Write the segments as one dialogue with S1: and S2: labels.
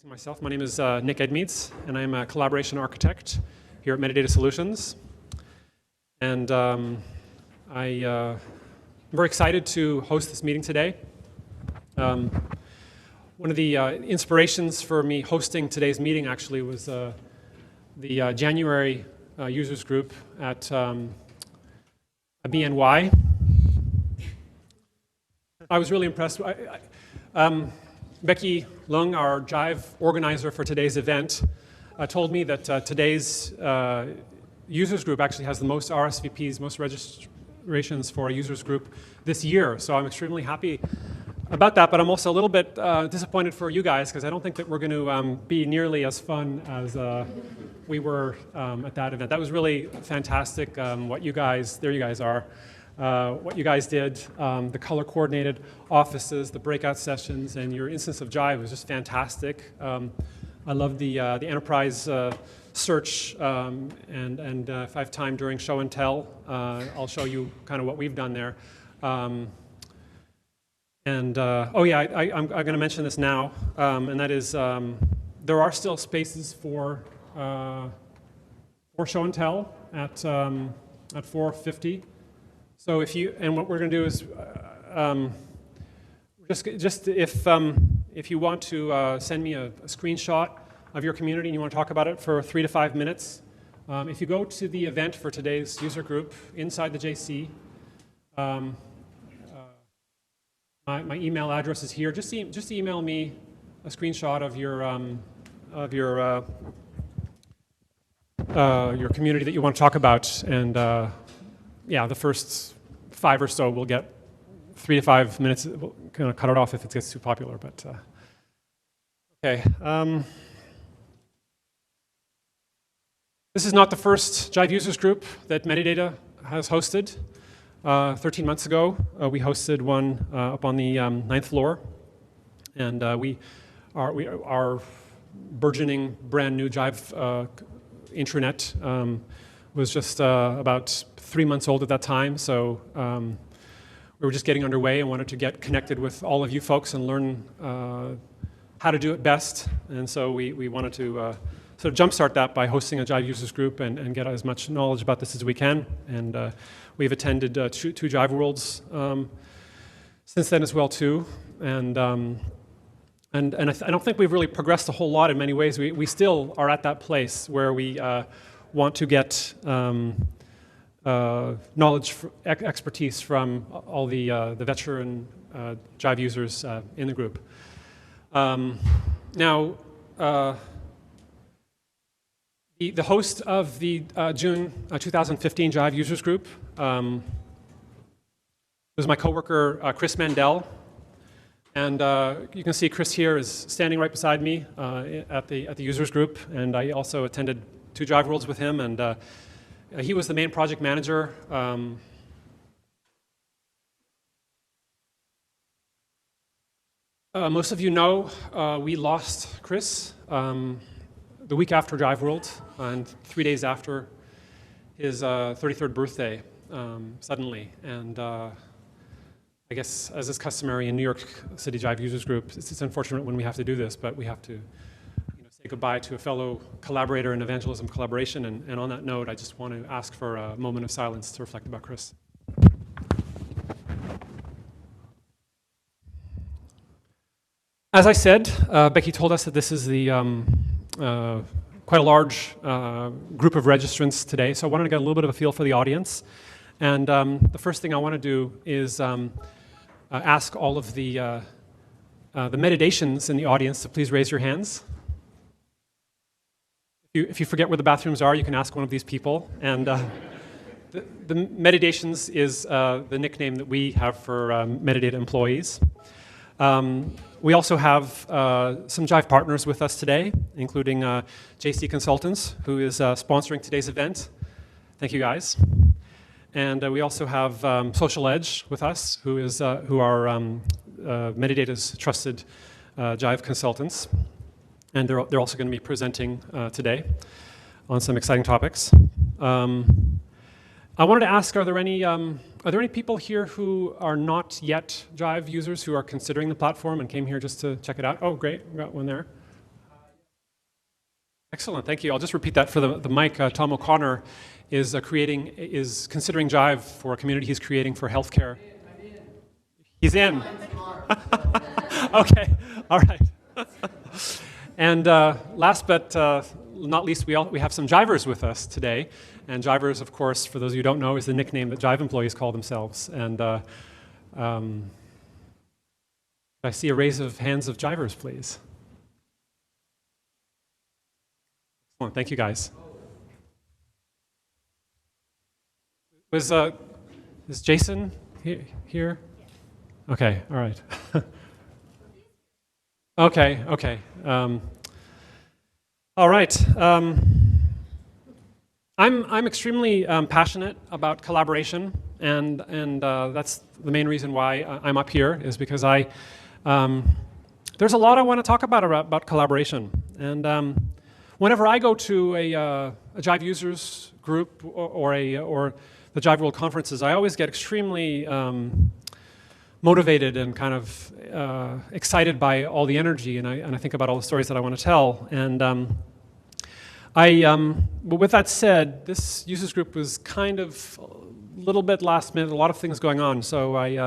S1: Myself, my name is Nick Edmeades, and I'm a collaboration architect here at Medidata Solutions. And I'm very excited to host this meeting today. One of the inspirations for me hosting today's meeting actually was the January users group at BNY. I was really impressed. Becky Lung, our Jive organizer for today's event, told me that today's users group actually has the most RSVPs, most registrations for a users group this year. So I'm extremely happy about that, but I'm also a little bit disappointed for you guys because I don't think that we're going to be nearly as fun as we were at that event. That was really fantastic. What you guys, there you guys are. What you guys did, the color-coordinated offices, the breakout sessions, and your instance of Jive was just fantastic. I love the enterprise search, and if I have time during show and tell, I'll show you kind of what we've done there. Oh yeah, I'm going to mention this now, and that is there are still spaces for show and tell at 4:50. So if you, and what we're going to do is, just if you want to send me a screenshot of your community and you want to talk about it for 3 to 5 minutes, if you go to the event for today's user group inside the JC, my email address is here. Just email me a screenshot of your community that you want to talk about, and yeah, the first 5 or so will get 3 to 5 minutes. We'll kind of cut it off if it gets too popular, but okay. This is not the first Jive users group that Medidata has hosted. 13 months ago, we hosted one up on the 9th floor, and our burgeoning brand new Jive intranet was just about 3 months old at that time, so we were just getting underway and wanted to get connected with all of you folks and learn how to do it best. And so we wanted to sort of jumpstart that by hosting a Jive users group and get as much knowledge about this as we can. And we've attended two Jive Worlds since then as well too. And I don't think we've really progressed a whole lot in many ways. We still are at that place where we want to get knowledge, expertise from all the veteran Jive users in the group. Now, the host of the June 2015 Jive users group was my coworker Chris Mandel, and you can see Chris here is standing right beside me at the users group, and I also attended 2 Jive Worlds with him, and he was the main project manager. Most of you know we lost Chris the week after Jive World, and 3 days after his 33rd birthday, suddenly. And I guess, as is customary in New York City Jive Users Group, it's unfortunate when we have to do this, but we have to say goodbye to a fellow collaborator in evangelism collaboration, and on that note, I just want to ask for a moment of silence to reflect about Chris. As I said, Becky told us that this is the quite a large group of registrants today, so I wanted to get a little bit of a feel for the audience. And the first thing I want to do is ask all of the Meditations in the audience to please raise your hands. If you forget where the bathrooms are, you can ask one of these people. And the Meditations is the nickname that we have for Medidata employees. We also have some Jive partners with us today, including JC Consultants, who is sponsoring today's event. Thank you, guys. And we also have Social Edge with us, who are Medidata's trusted Jive consultants. And they're also going to be presenting today on some exciting topics. I wanted to ask, are there any people here who are not yet Jive users who are considering the platform and came here just to check it out? Oh, great, we got one there. Excellent, thank you. I'll just repeat that for the mic. Tom O'Connor is considering Jive for a community he's creating for healthcare. He's in. Okay, all right. And last but not least, we have some Jivers with us today. And Jivers, of course, for those of you who don't know, is the nickname that Jive employees call themselves. And I see a raise of hands of Jivers, please. Excellent, thank you, guys. Is Jason here? Okay, all right. Okay. All right. I'm extremely passionate about collaboration, and that's the main reason why I'm up here, is because there's a lot I want to talk about collaboration. And whenever I go to a Jive users group or the Jive World conferences, I always get extremely motivated and kind of excited by all the energy, and I think about all the stories that I want to tell. And but with that said, this users group was kind of a little bit last minute, a lot of things going on. So I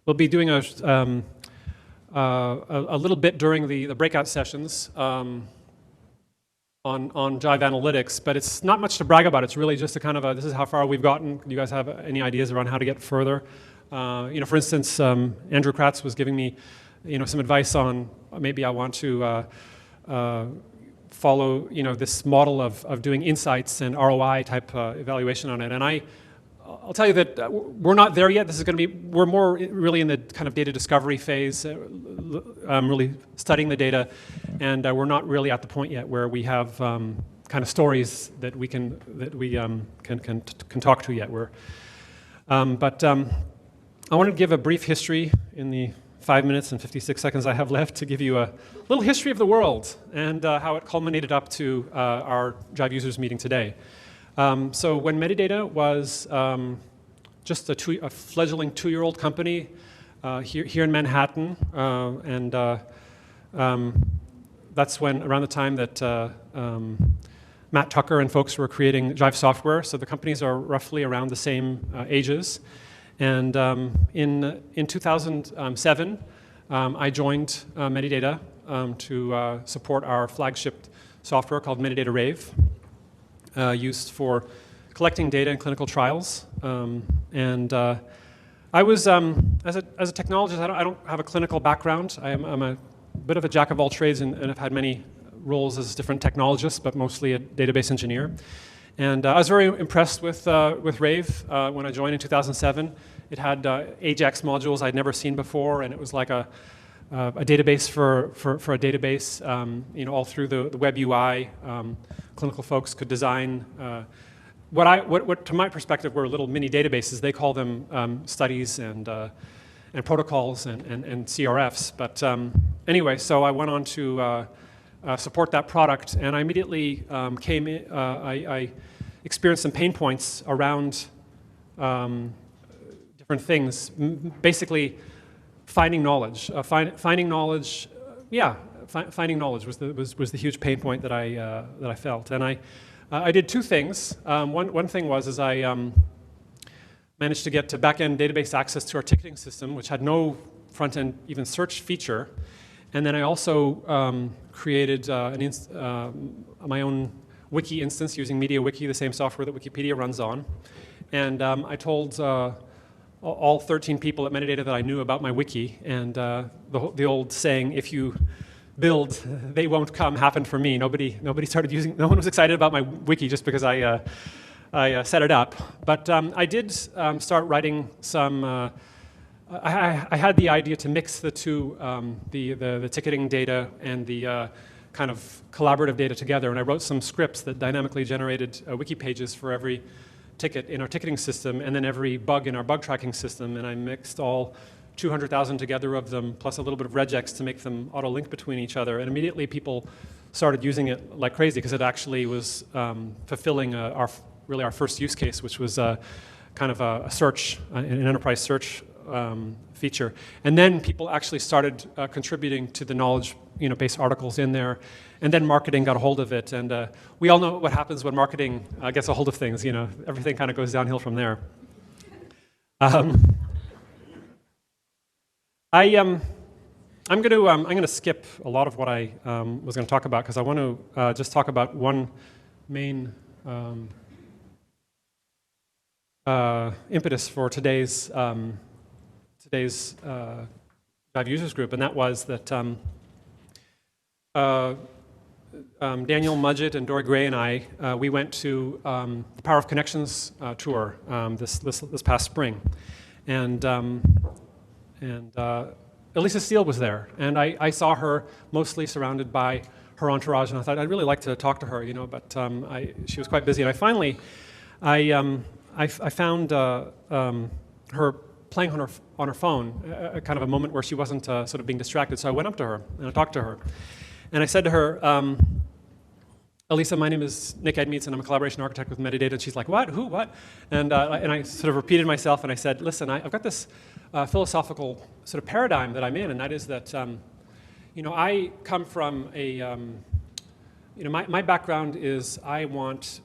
S1: will be doing a little bit during the breakout sessions on Jive Analytics, but it's not much to brag about. It's really just a kind of this is how far we've gotten. Do you guys have any ideas around how to get further? For instance, Andrew Kratz was giving me, some advice on maybe I want to follow, this model of doing insights and ROI type evaluation on it. And I'll tell you that we're not there yet. We're more really in the kind of data discovery phase, really studying the data, and we're not really at the point yet where we have kind of stories that we can talk to yet. But I want to give a brief history in the 5 minutes and 56 seconds I have left to give you a little history of the world and how it culminated up to our Jive users meeting today. So when Medidata was just a fledgling 2-year-old company here in Manhattan, and that's around the time that Matt Tucker and folks were creating Jive software. So the companies are roughly around the same ages. And in 2007, I joined Medidata to support our flagship software called Medidata Rave, used for collecting data in clinical trials. I was, as a technologist, I don't have a clinical background. I'm a bit of a jack of all trades and have had many roles as different technologists, but mostly a database engineer. And I was very impressed with Rave when I joined in 2007. It had AJAX modules I'd never seen before, and it was like a database for a database. All through the web UI, clinical folks could design what to my perspective were little mini databases. They call them studies and protocols and CRFs. But anyway, so I went on to support that product, and I immediately came in. I experienced some pain points around different things. Basically, finding knowledge. Finding knowledge. Finding knowledge was the huge pain point that I felt, and I did two things. One thing was I managed to get to back-end database access to our ticketing system, which had no front-end even search feature. And then I also created my own wiki instance using MediaWiki, the same software that Wikipedia runs on. And I told all 13 people at Medidata that I knew about my wiki. And the old saying, if you build, they won't come, happened for me. Nobody started using, no one was excited about my wiki just because I set it up. But I did start writing some. I had the idea to mix the two, the ticketing data and the kind of collaborative data together, and I wrote some scripts that dynamically generated wiki pages for every ticket in our ticketing system and then every bug in our bug tracking system, and I mixed all 200,000 together of them, plus a little bit of regex to make them auto-link between each other, and immediately people started using it like crazy because it actually was fulfilling our first use case, which was kind of a search, an enterprise search feature. And then people actually started contributing to the knowledge-based articles in there. And then marketing got a hold of it. And we all know what happens when marketing gets a hold of things. Everything kind of goes downhill from there. I'm going to skip a lot of what I was going to talk about because I want to just talk about one main impetus for today's Jive Users Group, and that was that Daniel Mudgett and Dory Gray and I we went to the Power of Connections tour this past spring, and Elisa Steele was there, and I saw her mostly surrounded by her entourage, and I thought I'd really like to talk to her, but she was quite busy, and I found her playing on her phone, kind of a moment where she wasn't sort of being distracted, so I went up to her and I talked to her, and I said to her, Elisa, my name is Nick Edmeets, and I'm a collaboration architect with Medidata. And she's like, what? Who? What? And I sort of repeated myself, and I said, listen, I've got this philosophical sort of paradigm that I'm in, and that is that, I come from a, my background is I want,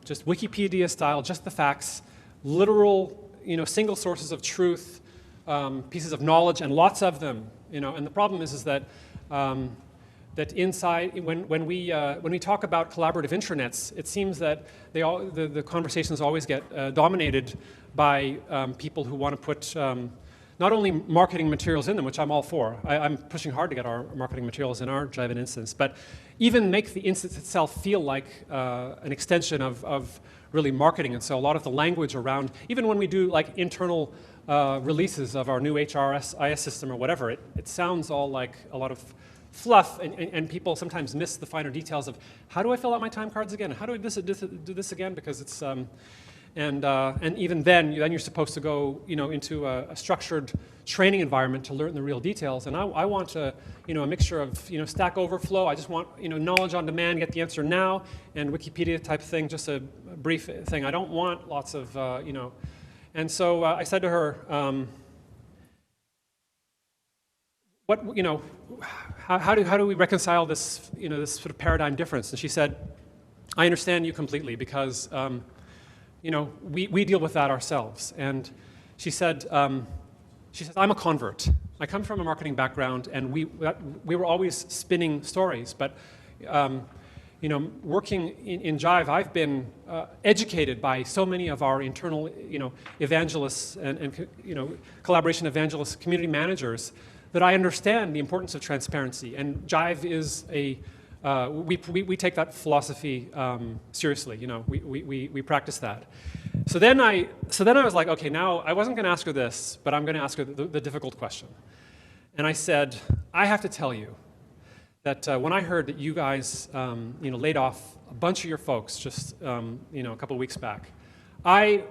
S1: just Wikipedia style, just the facts, literal, single sources of truth, pieces of knowledge, and lots of them, And the problem is that that inside, when we talk about collaborative intranets, it seems that the conversations always get dominated by people who want to put not only marketing materials in them, which I'm all for. I'm pushing hard to get our marketing materials in our Jive instance, but even make the instance itself feel like an extension of really marketing. And so a lot of the language around, even when we do like internal releases of our new HRIS system or whatever, it sounds all like a lot of fluff, and people sometimes miss the finer details of how do I fill out my time cards again? How do I do this again? Because it's and even then you're supposed to go into a structured training environment to learn the real details. And I want a mixture of Stack Overflow. I just want knowledge on demand, get the answer now, and Wikipedia type thing, just a brief thing. I don't want lots of And so I said to her, how do we reconcile this, this sort of paradigm difference? And she said, I understand you completely because, we deal with that ourselves. And she said, I'm a convert. I come from a marketing background, and we were always spinning stories. But, working in Jive, I've been educated by so many of our internal, evangelists and collaboration evangelists, community managers, that I understand the importance of transparency, and Jive is we take that philosophy seriously. We practice that. So then I was like, okay, now I wasn't going to ask her this, but I'm going to ask her the difficult question. And I said, I have to tell you that when I heard that you guys laid off a bunch of your folks just a couple of weeks back, I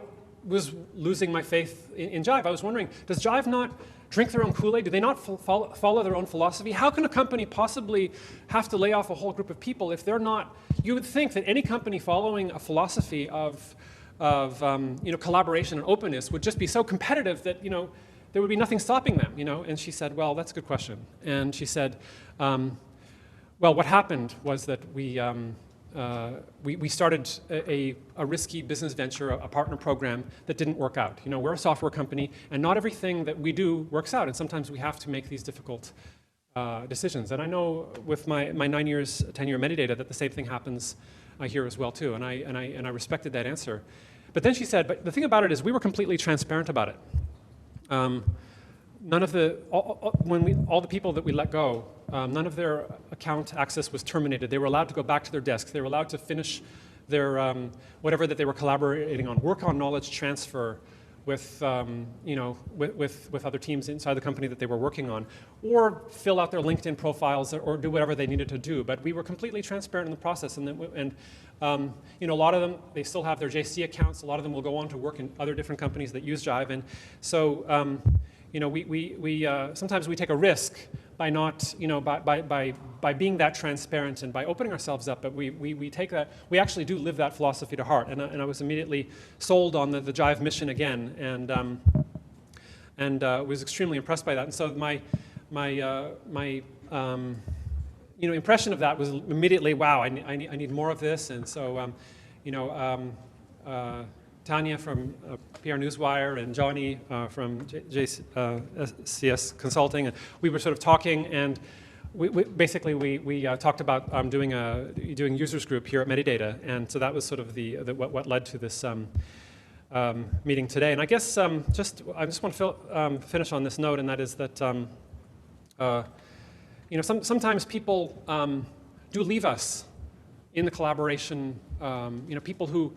S1: was losing my faith in Jive. I was wondering, does Jive not drink their own Kool-Aid? Do they not follow their own philosophy? How can a company possibly have to lay off a whole group of people if they're not? You would think that any company following a philosophy of collaboration and openness would just be so competitive that there would be nothing stopping them. And she said, well, that's a good question. And she said, well, what happened was that we started a risky business venture, a partner program that didn't work out. We're a software company, and not everything that we do works out, and sometimes we have to make these difficult decisions. And I know with my 9 years tenure at Medidata that the same thing happens here as well too, and I respected that answer. But then she said, but the thing about it is we were completely transparent about it. None of all the people that we let go, none of their account access was terminated. They were allowed to go back to their desks. They were allowed to finish their whatever that they were collaborating on, work on knowledge transfer with with other teams inside the company that they were working on, or fill out their LinkedIn profiles or do whatever they needed to do. But we were completely transparent in the process, and a lot of them, they still have their JC accounts. A lot of them will go on to work in other different companies that use Jive, and so. Sometimes we take a risk by not, by being that transparent and by opening ourselves up. But we take that, we actually do live that philosophy to heart. And I was immediately sold on the Jive mission again. and was extremely impressed by that. And so my impression of that was immediately, wow, I need more of this. And so, Tanya from PR Newswire and Johnny from JCS Consulting, and we were sort of talking, and we talked about doing users group here at Medidata, and so that was sort of what led to this meeting today. And I guess I just want to finish on this note, and that is that sometimes people do leave us in the collaboration. People who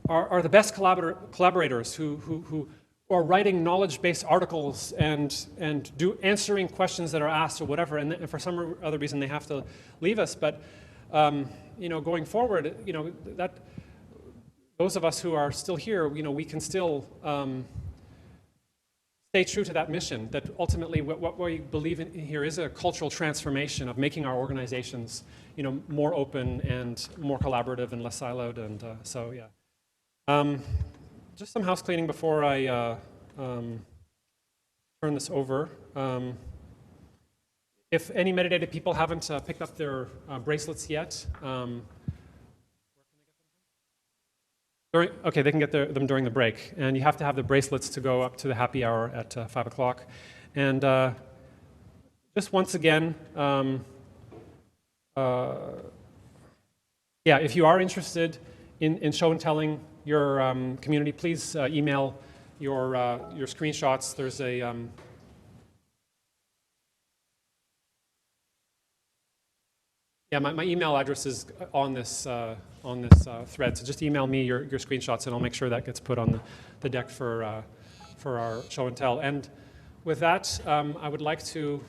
S1: are the best collaborators who are writing knowledge-based articles and answering questions that are asked or whatever, and for some other reason they have to leave us. But going forward, those of us who are still here, we can still stay true to that mission. That ultimately, what we believe in here is a cultural transformation of making our organizations, more open and more collaborative and less siloed. And so, yeah. Just some house cleaning before I turn this over. If any Medidata people haven't picked up their bracelets yet, okay, they can get them during the break. And you have to have the bracelets to go up to the happy hour at 5 o'clock. And just once again, if you are interested in show and telling your community, please email your screenshots. There's a my email address is on this thread. So just email me your screenshots, and I'll make sure that gets put on the deck for our show and tell. And with that, I would like to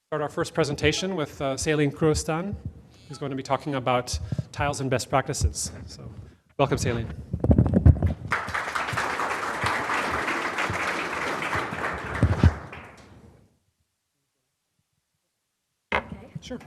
S1: start our first presentation with Celine Kruistan, who's going to be talking about tiles and best practices. So, welcome, Celine.
S2: Okay.
S1: Sure.